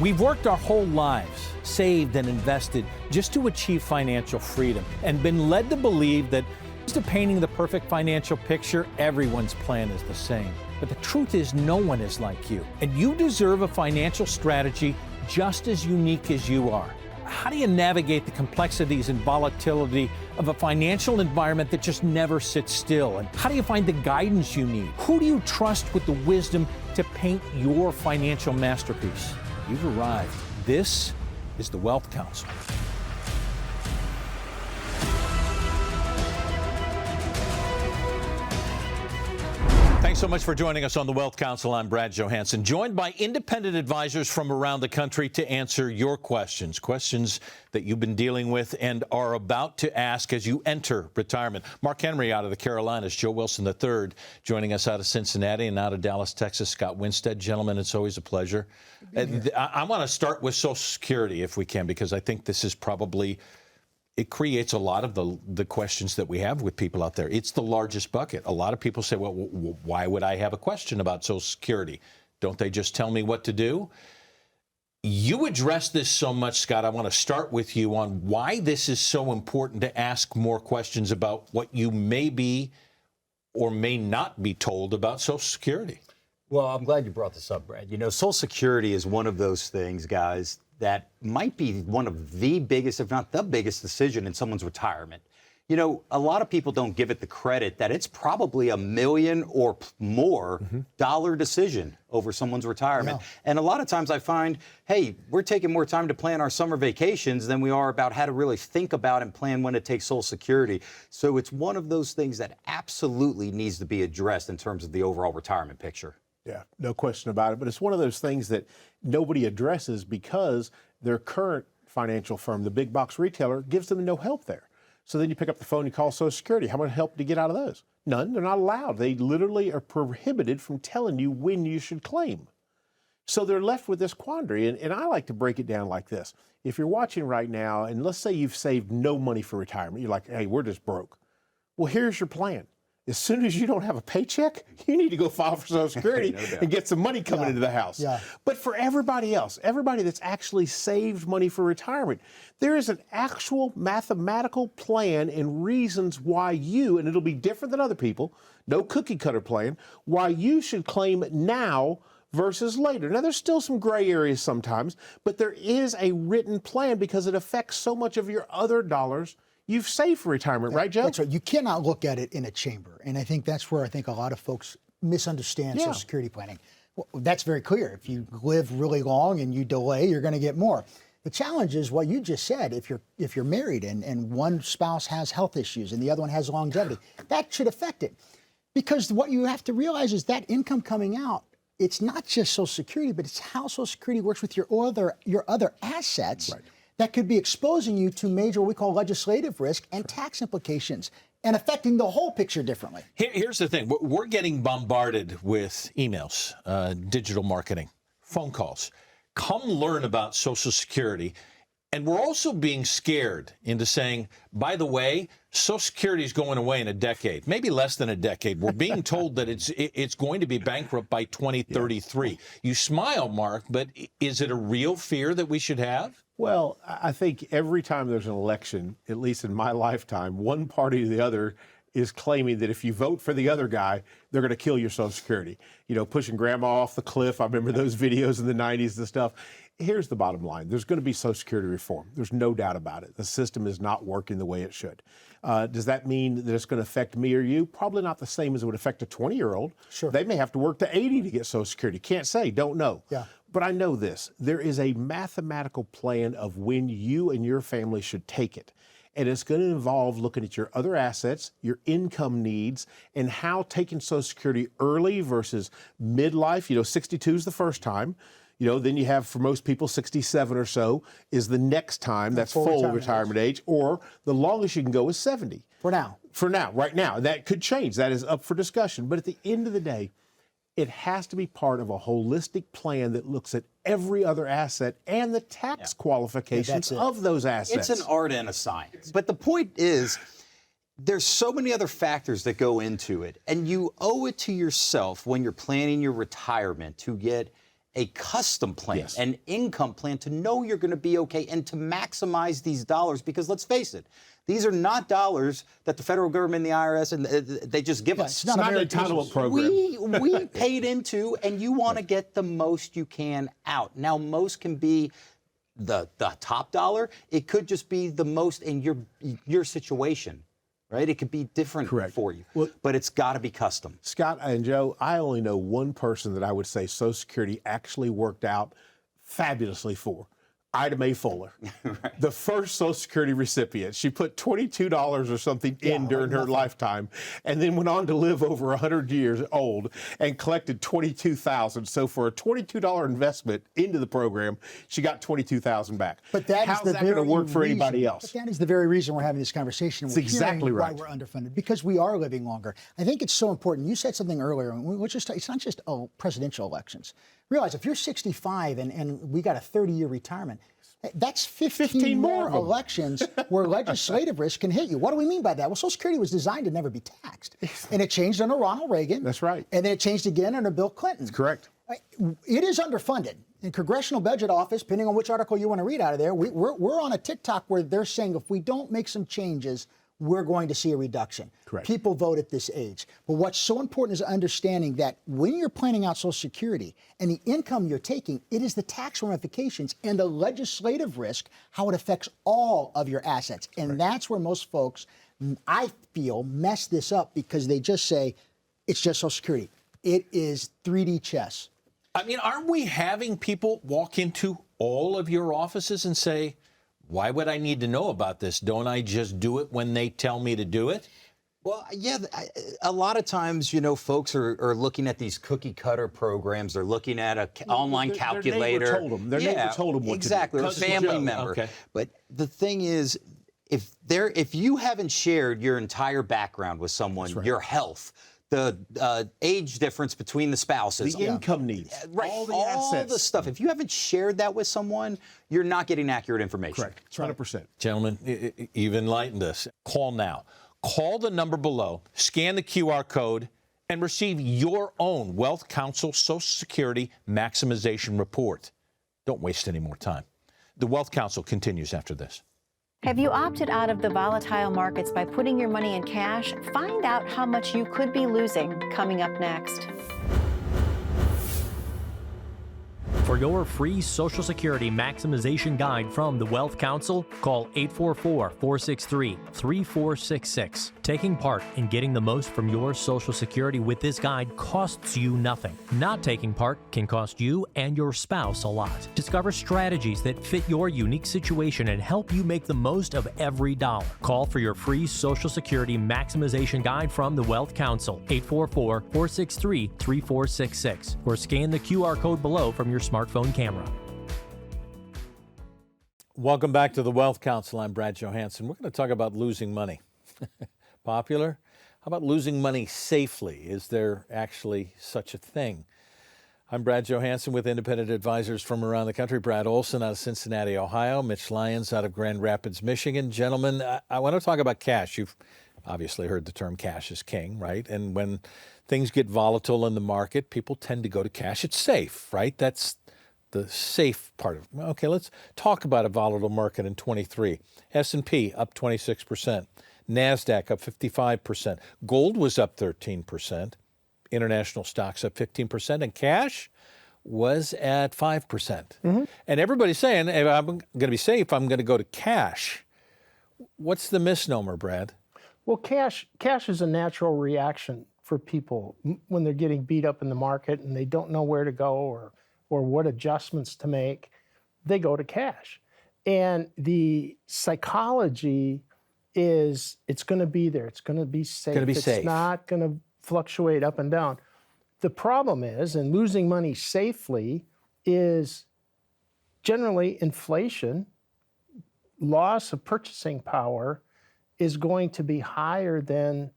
We've worked our whole lives, saved and invested just to achieve financial freedom, and been led to believe that instead of painting the perfect financial picture, everyone's plan is the same. But the truth is, no one is like you, and you deserve a financial strategy just as unique as you are. How do you navigate the complexities and volatility of a financial environment that just never sits still? And how do you find the guidance you need? Who do you trust with the wisdom to paint your financial masterpiece? You've arrived. This is the Wealth Council. Thanks so much for joining us on the Wealth Council. I'm Brad Johansson, joined by independent advisors from around the country to answer your questions, questions that you've been dealing with and are about to ask as you enter retirement. Mark Henry out of the Carolinas, Joe Wilson III joining us out of Cincinnati, and out of Dallas, Texas, Scott Winstead. Gentlemen, it's always a pleasure. I want to start with Social Security, if we can, because I think this is probably... it creates a lot of the questions that we have with people out there. It's the largest bucket. A lot of people say, well, why would I have a question about Social Security? Don't they just tell me what to do? You address this so much, Scott. I want to start with you on why this is so important to ask more questions about what you may be or may not be told about Social Security. Well, I'm glad you brought this up, Brad. You know, Social Security is one of those things, guys, that might be one of the biggest, if not the biggest, decision in someone's retirement. You know, a lot of people don't give it the credit that it's probably $1 million or more dollar decision over someone's retirement. Yeah. And a lot of times I find, hey, we're taking more time to plan our summer vacations than we are about how to really think about and plan when to take Social Security. So it's one of those things that absolutely needs to be addressed in terms of the overall retirement picture. Yeah, no question about it. But it's one of those things that nobody addresses because their current financial firm, the big box retailer, gives them no help there. So then you pick up the phone, you call Social Security. How much help do you get out of those? None. They're not allowed. They literally are prohibited from telling you when you should claim. So they're left with this quandary. And I like to break it down like this. If you're watching right now, and let's say you've saved no money for retirement, you're like, hey, we're just broke. Well, here's your plan. As soon as you don't have a paycheck, you need to go file for Social Security no and get some money coming into the house. Yeah. But for everybody else, everybody that's actually saved money for retirement, there is an actual mathematical plan and reasons why you, and it'll be different than other people, no cookie cutter plan, why you should claim now versus later. Now, there's still some gray areas sometimes, but there is a written plan because it affects so much of your other dollars you've saved for retirement, right, Joe? That's right. You cannot look at it in a chamber. And I think that's where I think a lot of folks misunderstand Social Security planning. Well, that's very clear. If you live really long and you delay, you're going to get more. The challenge is what you just said. If you're married and one spouse has health issues and the other one has longevity, that should affect it. Because what you have to realize is that income coming out, it's not just Social Security, but it's how Social Security works with your other assets. Right. That could be exposing you to major, what we call legislative risk and tax implications and affecting the whole picture differently. Here's the thing. We're getting bombarded with emails, digital marketing, phone calls. Come learn about Social Security. And we're also being scared into saying, by the way, Social Security is going away in a decade, maybe less than a decade. We're being told that it's going to be bankrupt by 2033. Yeah. You smile, Mark, but is it a real fear that we should have? Well, I think every time there's an election, at least in my lifetime, one party or the other is claiming that if you vote for the other guy, they're going to kill your Social Security. You know, pushing grandma off the cliff. I remember those videos in the 90s and stuff. Here's the bottom line. There's going to be Social Security reform. There's no doubt about it. The system is not working the way it should. Does that mean that it's going to affect me or you? Probably not the same as it would affect a 20-year-old. Sure. They may have to work to 80 to get Social Security. Can't say, don't know. Yeah. But I know this. There is a mathematical plan of when you and your family should take it. And it's going to involve looking at your other assets, your income needs, and how taking Social Security early versus midlife. You know, 62 is the first time. You know, then you have, for most people, 67 or so is the next time. That's full retirement age. Or the longest you can go is 70. For now. For now, right now. That could change. That is up for discussion. But at the end of the day, it has to be part of a holistic plan that looks at every other asset and the tax qualifications of those assets. It's an art and a science. But the point is, there's so many other factors that go into it. And you owe it to yourself when you're planning your retirement to get a custom plan, Yes. an income plan to know you're going to be okay and to maximize these dollars, because let's face it, these are not dollars that the federal government and the IRS and they just give us. It's not an entitlement program. We paid into, and you want to get the most you can out. Now, most can be the top dollar. It could just be the most in your situation, right? It could be different for you, but it's got to be custom. Scott and Joe, I only know one person that I would say Social Security actually worked out fabulously for. Ida Mae Fuller, the first Social Security recipient. She put $22 or something in during her lifetime, and then went on to live over 100 years old and collected $22,000. So for a $22 investment into the program, she got $22,000 back. But that How's is that going to work for anybody else? But that is the very reason we're having this conversation. That's exactly right. Why we're underfunded, because we are living longer. I think it's so important. You said something earlier, which is it's not just presidential elections. Realize if you're 65 and we got a 30-year retirement, that's 15 more elections where legislative risk can hit you. What do we mean by that? Well, Social Security was designed to never be taxed. And it changed under Ronald Reagan. That's right. And then it changed again under Bill Clinton. That's correct. It is underfunded. In Congressional Budget Office, depending on which article you want to read out of there, we're on a TikTok where they're saying if we don't make some changes, we're going to see a reduction. Correct. People vote at this age. But what's so important is understanding that when you're planning out Social Security and the income you're taking, it is the tax ramifications and the legislative risk, how it affects all of your assets. And that's where most folks, I feel, mess this up because they just say, it's just Social Security. It is 3D chess. I mean, aren't we having people walk into all of your offices and say, why would I need to know about this? Don't I just do it when they tell me to do it? Well, yeah, a lot of times, folks are looking at these cookie cutter programs. They're looking at an online calculator. Their neighbor told them. Their neighbor told them what exactly, to do. Or a family member. Okay. But the thing is, if you haven't shared your entire background with someone, your health, the age difference between the spouses, the income needs, all the assets, all the stuff. If you haven't shared that with someone, you're not getting accurate information. Correct. 100%. Gentlemen, you've enlightened us. Call now. Call the number below, scan the QR code, and receive your own Wealth Council Social Security Maximization Report. Don't waste any more time. The Wealth Council continues after this. Have you opted out of the volatile markets by putting your money in cash? Find out how much you could be losing coming up next. For your free Social Security Maximization Guide from the Wealth Council, call 844-463-3466. Taking part in getting the most from your Social Security with this guide costs you nothing. Not taking part can cost you and your spouse a lot. Discover strategies that fit your unique situation and help you make the most of every dollar. Call for your free Social Security Maximization Guide from the Wealth Council, 844-463-3466, or scan the QR code below from your smartphone camera. Welcome back to the Wealth Council. I'm Brad Johansson. We're going to talk about losing money. Popular? How about losing money safely? Is there actually such a thing? I'm Brad Johansson with independent advisors from around the country. Brad Olson out of Cincinnati, Ohio. Mitch Lyons out of Grand Rapids, Michigan. Gentlemen, I want to talk about cash. You've obviously heard the term cash is king, right? And when things get volatile in the market, people tend to go to cash. It's safe, right? That's the safe part of it. Okay, let's talk about a volatile market in 23. S&P up 26%. NASDAQ up 55%. Gold was up 13%. International stocks up 15%. And cash was at 5%. Mm-hmm. And everybody's saying, if I'm going to be safe, I'm going to go to cash. What's the misnomer, Brad? Well, cash is a natural reaction for people when they're getting beat up in the market and they don't know where to go or what adjustments to make. They go to cash. And the psychology is it's going to be there. It's going to be safe. It's not going to fluctuate up and down. The problem is, and losing money safely is generally inflation, loss of purchasing power is going to be higher than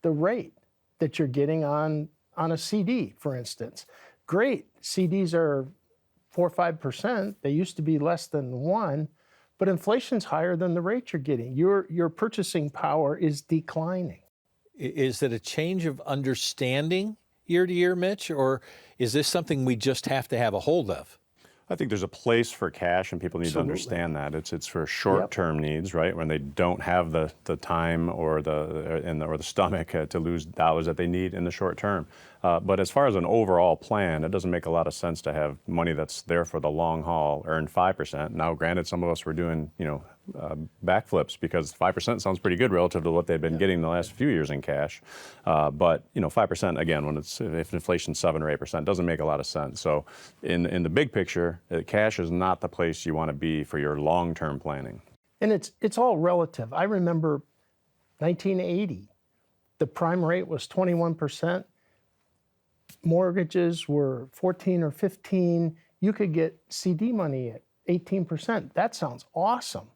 the rate that you're getting on a CD, for instance. Great, CDs are 4 or 5%. They used to be less than 1, but inflation's higher than the rate you're getting. Your purchasing power is declining. Is it a change of understanding year to year, Mitch, or is this something we just have to have a hold of? I think there's a place for cash, and people need to understand that. It's for short-term needs, right? When they don't have the time or the stomach to lose dollars that they need in the short term. But as far as an overall plan, it doesn't make a lot of sense to have money that's there for the long haul, earn 5%. Now, granted, some of us were doing, backflips because 5% sounds pretty good relative to what they've been getting the last few years in cash. But 5%, again, if inflation's 7 or 8%, doesn't make a lot of sense. So in the big picture, cash is not the place you want to be for your long-term planning. And it's all relative. I remember 1980, the prime rate was 21%. Mortgages were 14 or 15. You could get CD money at 18%. That sounds awesome,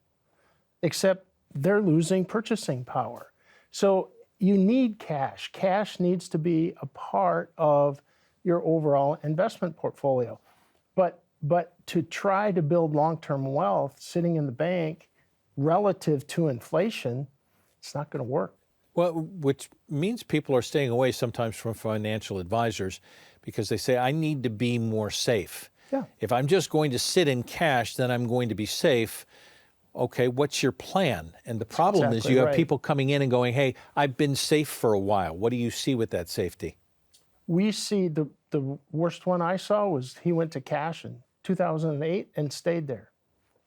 except they're losing purchasing power. So you need cash. Cash needs to be a part of your overall investment portfolio. But to try to build long-term wealth sitting in the bank relative to inflation, it's not going to work. Well, which means people are staying away sometimes from financial advisors because they say, I need to be more safe. Yeah. If I'm just going to sit in cash, then I'm going to be safe. Okay, what's your plan? And the problem is you have people coming in and going, hey, I've been safe for a while. What do you see with that safety? We see the worst one I saw was he went to cash in 2008 and stayed there.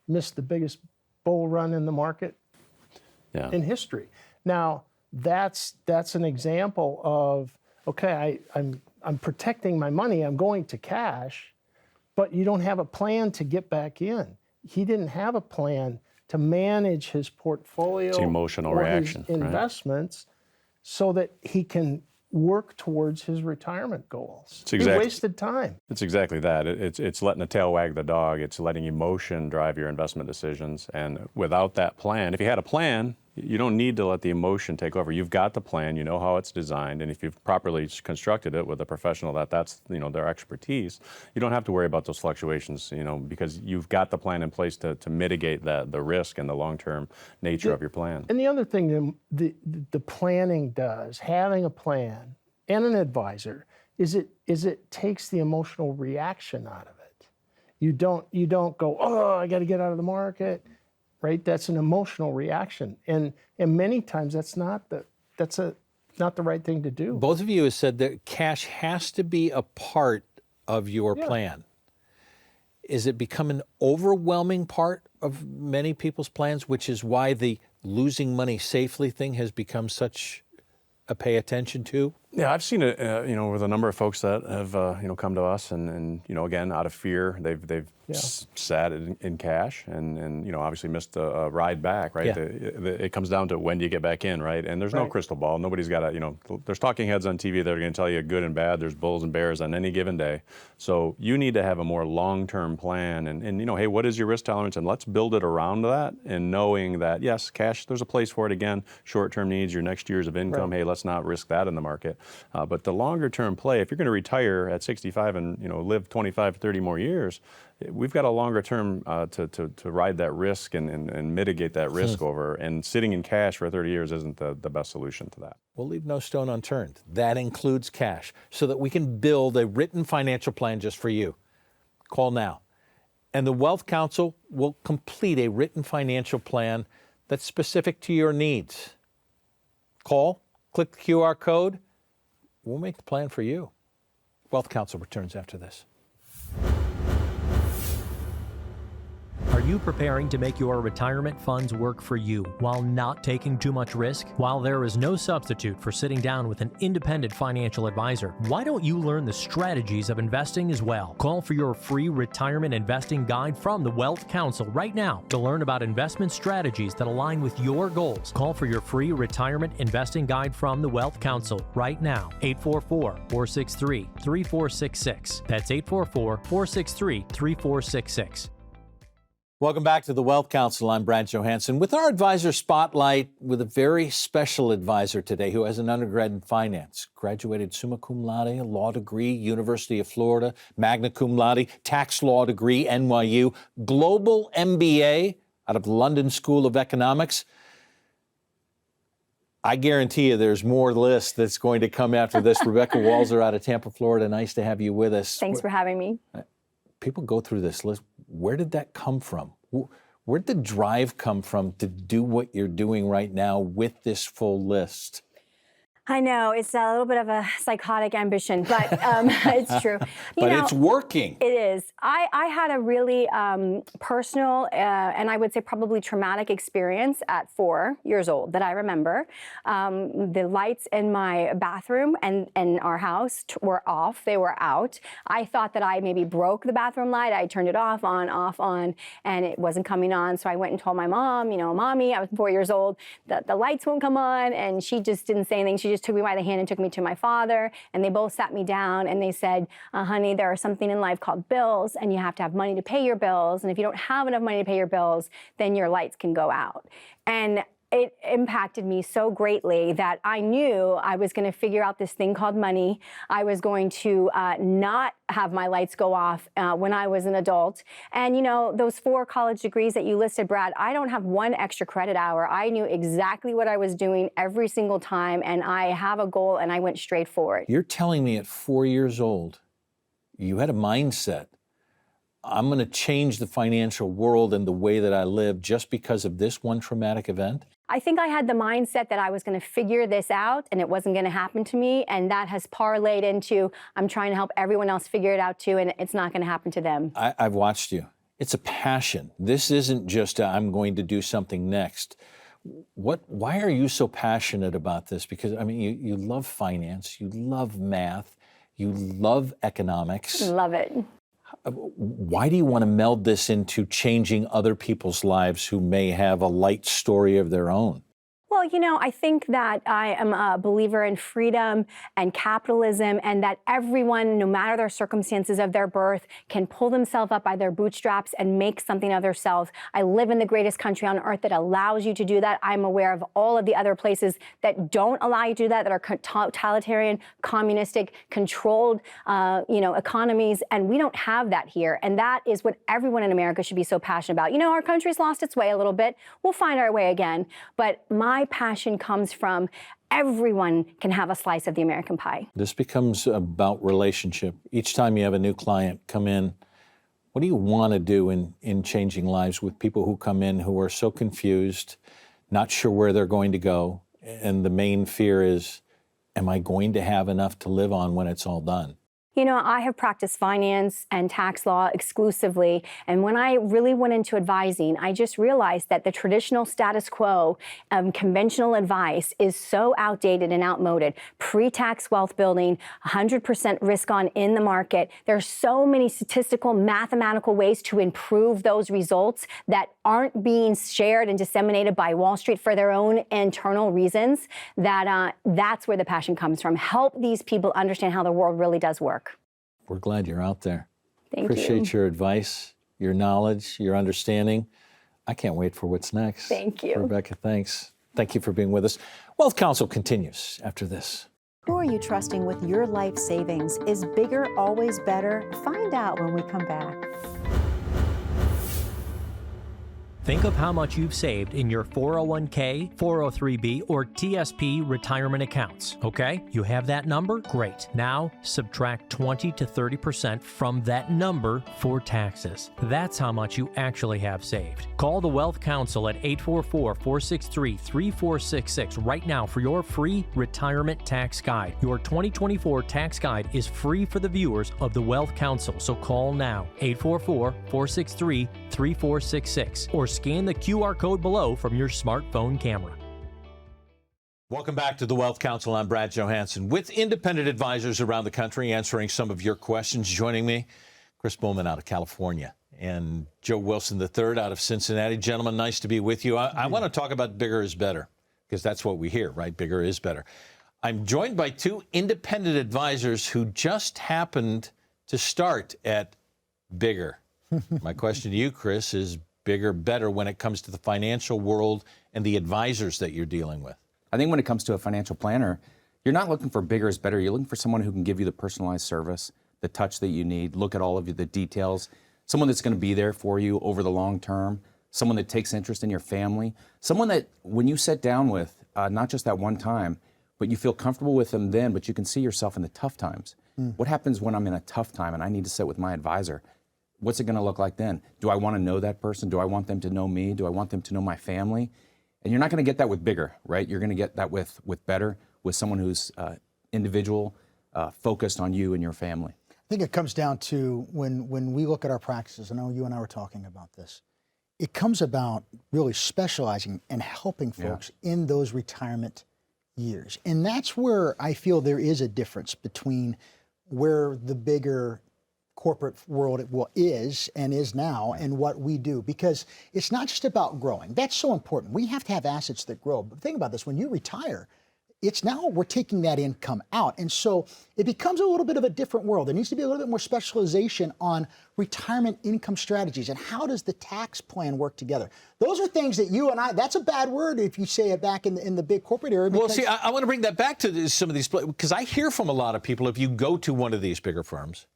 Missed the biggest bull run in the market in history. Now, that's an example of, okay, I'm protecting my money, I'm going to cash, but you don't have a plan to get back in. He didn't have a plan to manage his portfolio. It's emotional or reaction, his investments so that he can work towards his retirement goals. He wasted time. It's exactly that. It's letting the tail wag the dog. It's letting emotion drive your investment decisions. And without that plan, if you had a plan, you don't need to let the emotion take over. You've got the plan, you know how it's designed, and if you've properly constructed it with a professional that's their expertise, you don't have to worry about those fluctuations, because you've got the plan in place to mitigate the risk and the long-term nature of your plan. And the other thing the planning does, having a plan and an advisor, is it takes the emotional reaction out of it. You don't go, oh, I got to get out of the market. Right, that's an emotional reaction, and many times that's not the right thing to do. Both of you have said that cash has to be a part of your plan. Is it become an overwhelming part of many people's plans, which is why the losing money safely thing has become such a pay attention to? Yeah, I've seen it, with a number of folks that have, come to us and again, out of fear, they've sat in cash and obviously missed a ride back, right? Yeah. It comes down to when do you get back in, right? And there's no crystal ball. Nobody's got there's talking heads on TV that are going to tell you good and bad. There's bulls and bears on any given day. So you need to have a more long-term plan and hey, what is your risk tolerance? And let's build it around that and knowing that, yes, cash, there's a place for it. Again, short-term needs, your next years of income. Hey, let's not risk that in the market. But the longer-term play, if you're going to retire at 65 and live 25, 30 more years, we've got a longer term to ride that risk and mitigate that risk over. And sitting in cash for 30 years isn't the best solution to that. We'll leave no stone unturned. That includes cash, so that we can build a written financial plan just for you. Call now. And the Wealth Council will complete a written financial plan that's specific to your needs. Call, click the QR code. We'll make the plan for you. Wealth Council returns after this. Are you preparing to make your retirement funds work for you while not taking too much risk? While there is no substitute for sitting down with an independent financial advisor, why don't you learn the strategies of investing as well? Call for your free retirement investing guide from the Wealth Council right now to learn about investment strategies that align with your goals. Call for your free retirement investing guide from the Wealth Council right now. 844-463-3466. That's 844-463-3466. Welcome back to the Wealth Council. I'm Brad Johansson with our advisor spotlight with a very special advisor today who has an undergrad in finance, graduated summa cum laude, law degree, University of Florida, magna cum laude, tax law degree, NYU, global MBA out of London School of Economics. I guarantee you there's more list that's going to come after this. Rebecca Walser out of Tampa, Florida. Nice to have you with us. Thanks for having me. People go through this list. Where did that come from? Where did the drive come from to do what you're doing right now with this full list? I know, it's a little bit of a psychotic ambition, but it's true. But it's working. It is. I had a really personal and I would say probably traumatic experience at 4 years old that I remember. The lights in my bathroom and our house were off. They were out. I thought that I maybe broke the bathroom light. I turned it off, on, and it wasn't coming on. So I went and told my mom, Mommy, I was 4 years old, that the lights won't come on. And she just didn't say anything. She just took me by the hand and took me to my father, and they both sat me down and they said, honey, there is something in life called bills, and you have to have money to pay your bills, and if you don't have enough money to pay your bills, then your lights can go out. And it impacted me so greatly that I knew I was going to figure out this thing called money. I was going to not have my lights go off when I was an adult. And those 4 college degrees that you listed, Brad, I don't have one extra credit hour. I knew exactly what I was doing every single time, and I have a goal, and I went straight for it. You're telling me at 4 years old, you had a mindset, I'm going to change the financial world and the way that I live just because of this one traumatic event? I think I had the mindset that I was going to figure this out and it wasn't going to happen to me, and that has parlayed into I'm trying to help everyone else figure it out too, and it's not going to happen to them. I've watched you. It's a passion. This isn't just I'm going to do something next. Why are you so passionate about this? Because, I mean, you love finance, you love math, you love economics. Love it. Why do you want to meld this into changing other people's lives who may have a light story of their own? Well, I think that I am a believer in freedom and capitalism, and that everyone, no matter their circumstances of their birth, can pull themselves up by their bootstraps and make something of themselves. I live in the greatest country on earth that allows you to do that. I'm aware of all of the other places that don't allow you to do that are totalitarian, communistic, controlled, economies, and we don't have that here. And that is what everyone in America should be so passionate about. Our country's lost its way a little bit. We'll find our way again. But my passion comes from everyone can have a slice of the American pie. This becomes about relationship. Each time you have a new client come in, what do you want to do in changing lives with people who come in who are so confused, not sure where they're going to go, and the main fear is, am I going to have enough to live on when it's all done? I have practiced finance and tax law exclusively, and when I really went into advising, I just realized that the traditional status quo conventional advice is so outdated and outmoded. Pre-tax wealth building, 100% risk on in the market. There's so many statistical, mathematical ways to improve those results that aren't being shared and disseminated by Wall Street for their own internal reasons, that that's where the passion comes from. Help these people understand how the world really does work. We're glad you're out there. Thank Appreciate your advice, your knowledge, your understanding. I can't wait for what's next. Thank you. Rebecca, thanks. Thank you for being with us. Wealth Counsel continues after this. Who are you trusting with your life savings? Is bigger always better? Find out when we come back. Think of how much you've saved in your 401k, 403b, or TSP retirement accounts, okay? You have that number? Great. Now, subtract 20 to 30% from that number for taxes. That's how much you actually have saved. Call the Wealth Counsel at 844-463-3466 right now for your free retirement tax guide. Your 2024 tax guide is free for the viewers of the Wealth Counsel, so call now, 844-463-3466, or scan the QR code below from your smartphone camera. Welcome back to the Wealth Counsel. I'm Brad Johansson with independent advisors around the country answering some of your questions. Joining me, Chris Bowman out of California and Joe Wilson III out of Cincinnati. Gentlemen, nice to be with you. I want to talk about bigger is better because that's what we hear, right? Bigger is better. I'm joined by 2 independent advisors who just happened to start at bigger. My question to you, Chris, is bigger, better when it comes to the financial world and the advisors that you're dealing with? I think when it comes to a financial planner, you're not looking for bigger is better. You're looking for someone who can give you the personalized service, the touch that you need, look at all of the details, someone that's going to be there for you over the long term, someone that takes interest in your family, someone that when you sit down with, not just that one time, but you feel comfortable with them then, but you can see yourself in the tough times. What happens when I'm in a tough time and I need to sit with my advisor? What's it going to look like then? Do I want to know that person? Do I want them to know me? Do I want them to know my family? And you're not going to get that with bigger, right? You're going to get that with better, with someone who's individual, focused on you and your family. I think it comes down to when we look at our practices, I know you and I were talking about this, it comes about really specializing and helping folks in those retirement years. And that's where I feel there is a difference between where the bigger corporate world is and is now and what we do, because it's not just about growing. That's so important. We have to have assets that grow. But think about this, when you retire, it's now we're taking that income out. And so it becomes a little bit of a different world. There needs to be a little bit more specialization on retirement income strategies and how does the tax plan work together. Those are things that you and I, that's a bad word if you say it back in the big corporate area. Well, see, I want to bring that back to some of these, because I hear from a lot of people, if you go to one of these bigger firms,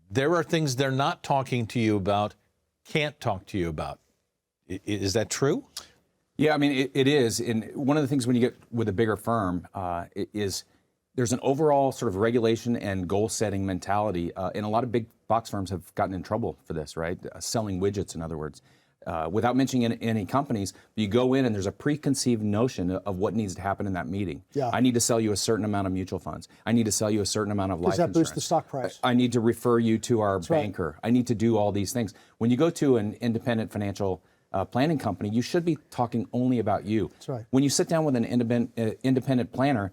there are things they're not talking to you about, can't talk to you about. Is that true? Yeah, I mean, it is. And one of the things when you get with a bigger firm is there's an overall sort of regulation and goal-setting mentality. And a lot of big box firms have gotten in trouble for this, right? Selling widgets, in other words. Without mentioning any companies, you go in and there's a preconceived notion of what needs to happen in that meeting. Yeah. I need to sell you a certain amount of mutual funds. I need to sell you a certain amount of life insurance. Does that boost the stock price? I need to refer you to our banker. Right. I need to do all these things. When you go to an independent financial planning company, you should be talking only about you. That's right. When you sit down with an independent planner,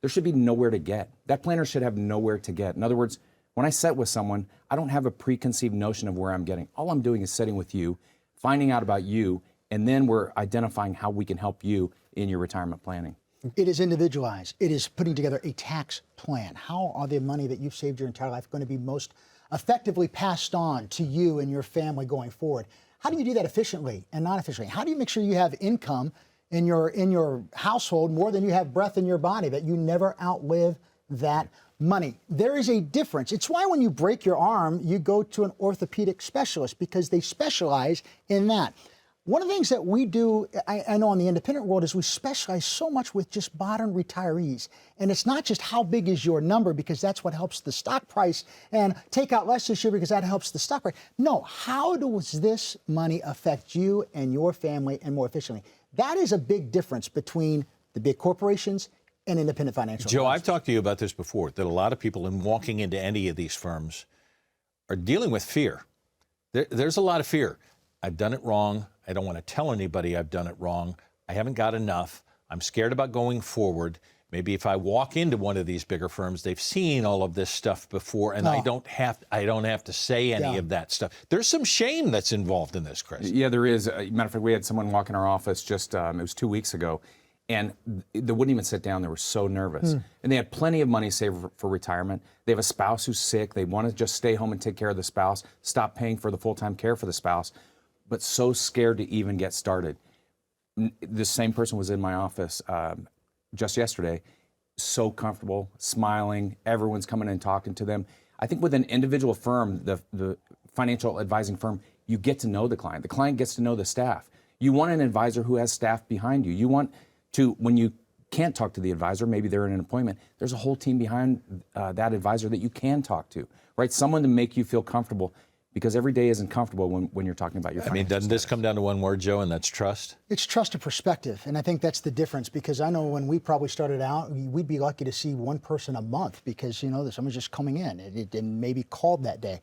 there should be nowhere to get. That planner should have nowhere to get. In other words, when I sit with someone, I don't have a preconceived notion of where I'm getting. All I'm doing is sitting with you, finding out about you, and then we're identifying how we can help you in your retirement planning. It is individualized. It is putting together a tax plan. How are the money that you've saved your entire life going to be most effectively passed on to you and your family going forward? How do you do that efficiently and not efficiently? How do you make sure you have income in your household more than you have breath in your body, that you never outlive that money? There is a difference. It's why when you break your arm, you go to an orthopedic specialist, because they specialize in that. One of the things that we do, I know in the independent world, is we specialize so much with just modern retirees. And it's not just how big is your number, because that's what helps the stock price, and take out less this year because that helps the stock price. No, how does this money affect you and your family and more efficiently? That is a big difference between the big corporations and independent financial Joe, advisors. I've talked to you about this before, that a lot of people in walking into any of these firms are dealing with fear. There's a lot of fear. I've done it wrong. I don't want to tell anybody I've done it wrong. I haven't got enough. I'm scared about going forward. Maybe if I walk into one of these bigger firms, they've seen all of this stuff before, and I don't have to say any of that stuff. There's some shame that's involved in this, Chris. Yeah, there is. Matter of fact, we had someone walk in our office just, it was 2 weeks ago, and they wouldn't even sit down. They were so nervous. And they had plenty of money saved for retirement. They have a spouse who's sick. They want to just stay home and take care of the spouse, stop paying for the full-time care for the spouse, but so scared to even get started. This same person was in my office just yesterday, so comfortable, smiling, everyone's coming in and talking to them. I think with an individual firm, the financial advising firm, you get to know the client. The client gets to know the staff. You want an advisor who has staff behind you. You want to, when you can't talk to the advisor, maybe they're in an appointment, there's a whole team behind that advisor that you can talk to, right? Someone to make you feel comfortable, because every day isn't comfortable when you're talking about your financial doesn't status. this come down to one word, Joe, and that's trust? It's trust and perspective, and I think that's the difference, because I know when we probably started out, we'd be lucky to see one person a month, because, someone's just coming in and maybe called that day.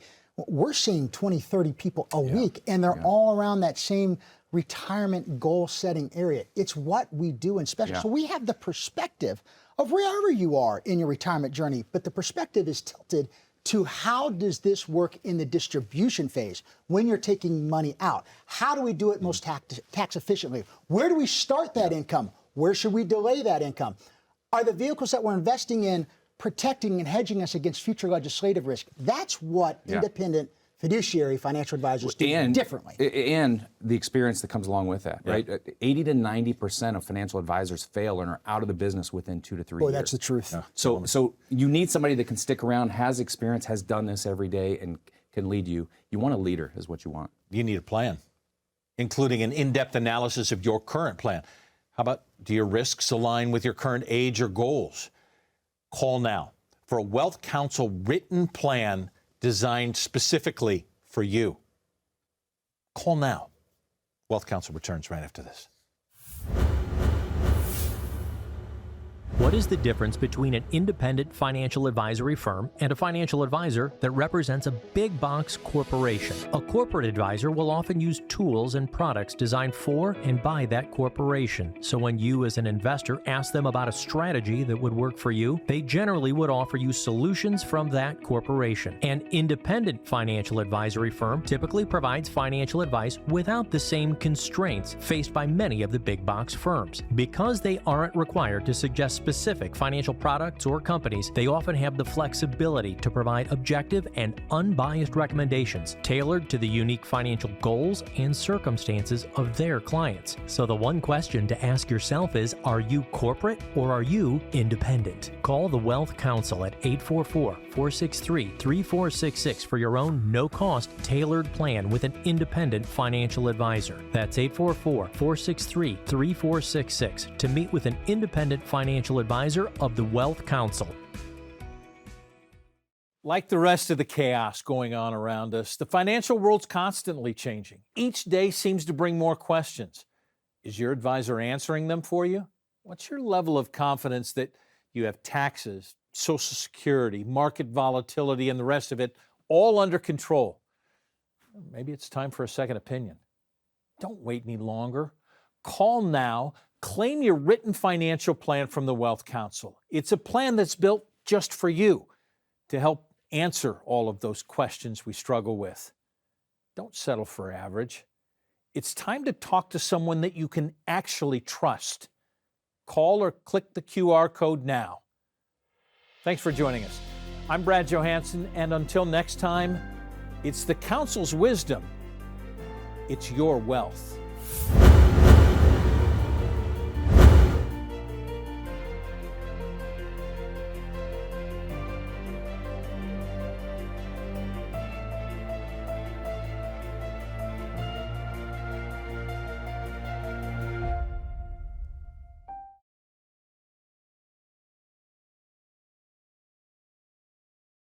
We're seeing 20, 30 people a week, and they're all around that same retirement goal-setting area. It's what we do in special. Yeah. So we have the perspective of wherever you are in your retirement journey, but the perspective is tilted to how does this work in the distribution phase when you're taking money out? How do we do it most tax efficiently? Where do we start that income? Where should we delay that income? Are the vehicles that we're investing in protecting and hedging us against future legislative risk? That's what independent fiduciary financial advisors do differently. And the experience that comes along with that, right? 80 to 90% of financial advisors fail and are out of the business within 2 to 3 years. Boy, that's the truth. Yeah. So you need somebody that can stick around, has experience, has done this every day, and can lead you. You want a leader is what you want. You need a plan, including an in-depth analysis of your current plan. How about, do your risks align with your current age or goals? Call now for a Wealth Counsel written plan designed specifically for you. Call now. Wealth Counsel returns right after this. What is the difference between an independent financial advisory firm and a financial advisor that represents a big box corporation? A corporate advisor will often use tools and products designed for and by that corporation. So when you as an investor ask them about a strategy that would work for you, they generally would offer you solutions from that corporation. An independent financial advisory firm typically provides financial advice without the same constraints faced by many of the big box firms. Because they aren't required to suggest specific financial products or companies, they often have the flexibility to provide objective and unbiased recommendations tailored to the unique financial goals and circumstances of their clients. So the one question to ask yourself is, are you corporate or are you independent? Call the Wealth Counsel at 844-463-3466 for your own no-cost tailored plan with an independent financial advisor. That's 844-463-3466 to meet with an independent financial advisor of the Wealth Counsel. Like the rest of the chaos going on around us, the financial world's constantly changing. Each day seems to bring more questions. Is your advisor answering them for you? What's your level of confidence that you have taxes, Social Security, market volatility, and the rest of it all under control? Maybe it's time for a second opinion. Don't wait any longer. Call now. Claim your written financial plan from the Wealth Counsel. It's a plan that's built just for you to help answer all of those questions we struggle with. Don't settle for average. It's time to talk to someone that you can actually trust. Call or click the QR code now. Thanks for joining us. I'm Brad Johansson, and until next time, it's the Counsel's wisdom. It's your wealth.